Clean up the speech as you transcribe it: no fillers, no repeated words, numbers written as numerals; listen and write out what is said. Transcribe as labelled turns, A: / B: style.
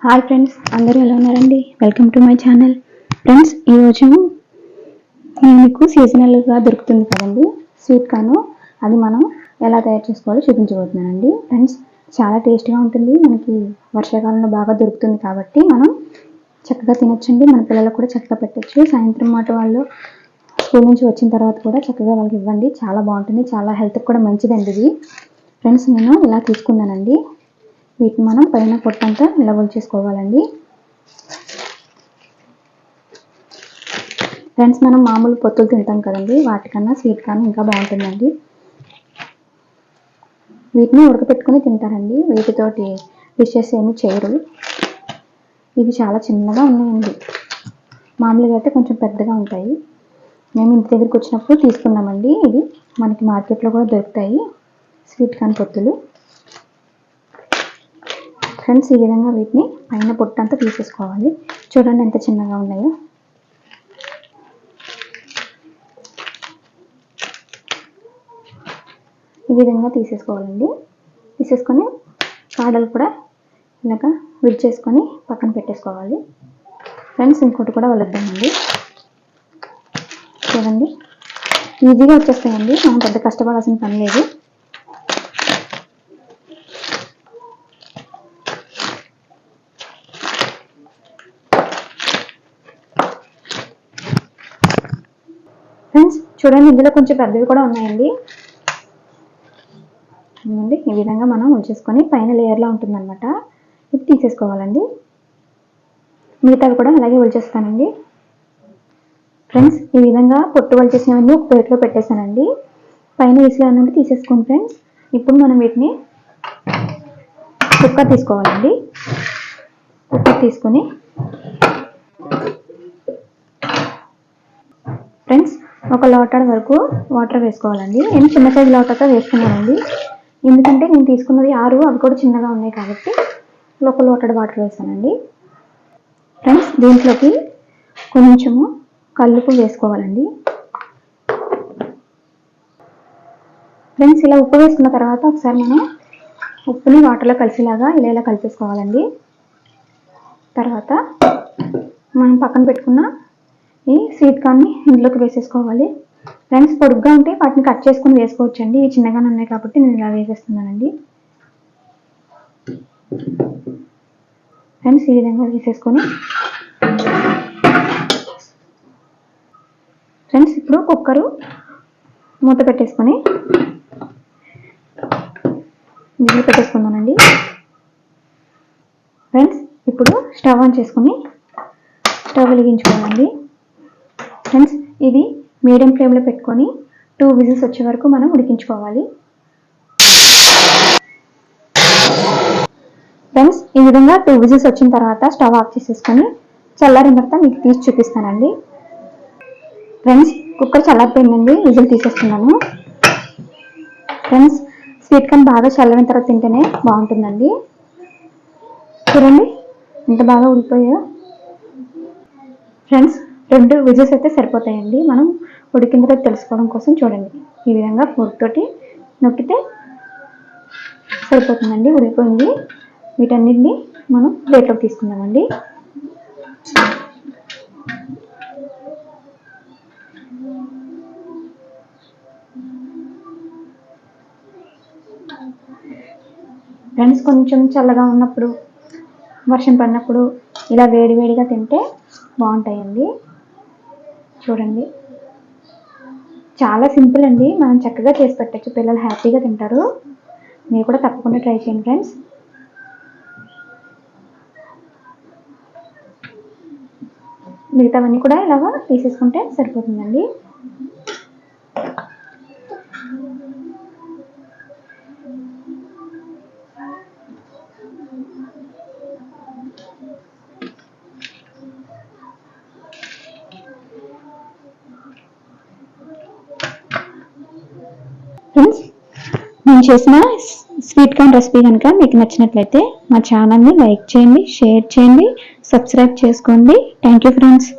A: Hi friends, అందరూ ఎలా ఉన్నారండి? Welcome to my channel. Friends, ఈరోజు నేను మీకు సీజనల్గా దొరుకుతుంది కదండి స్వీట్ కార్న్, అది మనం ఎలా తయారు చేసుకోవాలో చూపించబోతున్నానండి. ఫ్రెండ్స్, చాలా టేస్ట్గా ఉంటుంది. మనకి వర్షాకాలంలో బాగా దొరుకుతుంది కాబట్టి మనం చక్కగా తినొచ్చండి. మన పిల్లలకు కూడా చక్కగా పెట్టచ్చు. సాయంత్రం మాట వాళ్ళు స్కూల్ నుంచి వచ్చిన తర్వాత కూడా చక్కగా వాళ్ళకి ఇవ్వండి. చాలా బాగుంటుంది, చాలా హెల్త్కి కూడా మంచిదండి ఇది. ఫ్రెండ్స్, నేను ఇలా తీసుకున్నానండి. వీటిని మనం పైన పొట్టంతా ఇలా చేసుకోవాలండి. ఫ్రెండ్స్, మనం మామూలు పొత్తులు తింటాం కదండి, వాటికన్నా స్వీట్ కార్న్ ఇంకా బాగుంటుందండి. వీటిని ఉడకపెట్టుకుని తింటారండి, వీటితోటి డిషెస్ ఏమి చేయరు. ఇవి చాలా చిన్నగా ఉన్నాయండి, మామూలుగా అయితే కొంచెం పెద్దగా ఉంటాయి. మేము ఇంటి దగ్గరికి వచ్చినప్పుడు తీసుకున్నామండి. ఇవి మనకి మార్కెట్లో కూడా దొరుకుతాయి స్వీట్ కార్న్ పొత్తులు. ఫ్రెండ్స్, ఈ విధంగా వీటిని పైన పొట్టంతా తీసేసుకోవాలి. చూడండి ఎంత చిన్నగా ఉన్నాయో. ఈ విధంగా తీసేసుకోవాలండి. తీసేసుకొని కాడలు కూడా ఇలాగా విడిచేసుకొని పక్కన పెట్టేసుకోవాలి. ఫ్రెండ్స్, ఇంకోటి కూడా వలుద్దామండి. చూడండి, ఈజీగా వచ్చేస్తాయండి, మనం పెద్ద కష్టపడాల్సిన పని లేదు. ఫ్రెండ్స్, చూడండి, ఇందులో కొంచెం పెద్దవి కూడా ఉన్నాయండి. ఈ విధంగా మనం ఉంచేసుకొని పైన లేయర్లా ఉంటుందన్నమాట, ఇది తీసేసుకోవాలండి. మిగతావి కూడా అలాగే ఒలిచేస్తానండి. ఫ్రెండ్స్, ఈ విధంగా పొట్టు ఒలిచేసినవన్నీ ఒక ప్లేట్లో పెట్టేశానండి. పైన వేసిన నుండి తీసేసుకోండి. ఫ్రెండ్స్, ఇప్పుడు మనం వీటిని కుక్కర్ తీసుకోవాలండి. కుక్కర్ తీసుకొని ఫ్రెండ్స్, ఒక లోటాడు వరకు వాటర్ వేసుకోవాలండి. నేను చిన్న సైజు లోటాతో వేసుకున్నానండి, ఎందుకంటే నేను తీసుకున్నది 6, అవి కూడా చిన్నగా ఉన్నాయి కాబట్టి ఒక లోటాడు వాటర్ వేసానండి. ఫ్రెండ్స్, దీంట్లోకి కొంచెము కల్లుపు వేసుకోవాలండి. ఫ్రెండ్స్, ఇలా ఉప్పు వేసుకున్న తర్వాత ఒకసారి మనం ఉప్పుని వాటర్లో కలిసేలాగా ఇలా కలిపేసుకోవాలండి. తర్వాత మనం పక్కన పెట్టుకున్న ఈ స్వీట్ కార్న్ని ఇందులోకి వేసేసుకోవాలి. ఫ్రెండ్స్, పొడుగ్గా ఉంటే వాటిని కట్ చేసుకుని వేసుకోవచ్చండి. ఇవి చిన్నగానే ఉన్నాయి కాబట్టి నేను ఇలా వేసేస్తున్నానండి. ఫ్రెండ్స్, ఈ విధంగా వేసేసుకొని ఫ్రెండ్స్, ఇప్పుడు కుక్కరు మూత పెట్టేసుకొని విజిల్ పెట్టేసుకుందానండి. ఫ్రెండ్స్, ఇప్పుడు స్టవ్ ఆన్ చేసుకుని స్టవ్ వెలిగించుకోవాలండి. ఫ్రెండ్స్, ఇది మీడియం ఫ్లేమ్లో పెట్టుకొని 2 విజిల్స్ వచ్చే వరకు మనం ఉడికించుకోవాలి. ఫ్రెండ్స్, ఈ విధంగా 2 విజిల్స్ వచ్చిన తర్వాత స్టవ్ ఆఫ్ చేసేసుకొని చల్లారిన తర్వాత మీకు తీసి చూపిస్తానండి. ఫ్రెండ్స్, కుక్కర్ చల్లారిపోయిందండి, విజిల్ తీసేస్తున్నాను. ఫ్రెండ్స్, స్వీట్ కార్న్ బాగా చల్లారిన తర్వాత తింటేనే బాగుంటుందండి. చూడండి ఎంత బాగా ఉడికిపోయాయో. ఫ్రెండ్స్, 2 విజిల్స్ అయితే సరిపోతాయండి, మనం ఉడికిన తర్వాత తెలుసుకోవడం కోసం. చూడండి, ఈ విధంగా ఫోర్క్ తోటి నొక్కితే సరిపోతుందండి, ఉడికిపోయింది. వీటన్నిటిని మనం ప్లేట్లోకి తీసుకుందామండి. ఫ్రెండ్స్, కొంచెం చల్లగా ఉన్నప్పుడు, వర్షం పడినప్పుడు ఇలా వేడివేడిగా తింటే బాగుంటాయండి. చూడండి, చాలా సింపుల్ అండి, మనం చక్కగా చేసి పెట్టచ్చు, పిల్లలు హ్యాపీగా తింటారు. మీరు కూడా తప్పకుండా ట్రై చేయండి ఫ్రెండ్స్. మిగతావన్నీ కూడా ఇలాగా తీసేసుకుంటే సరిపోతుందండి. ఫ్రెండ్స్, నేను చేసిన స్వీట్ కార్న్ రెసిపీ కనుక మీకు నచ్చినట్లయితే మా ఛానల్ని లైక్ చేయండి, షేర్ చేయండి, సబ్స్క్రైబ్ చేసుకోండి. Thank you friends.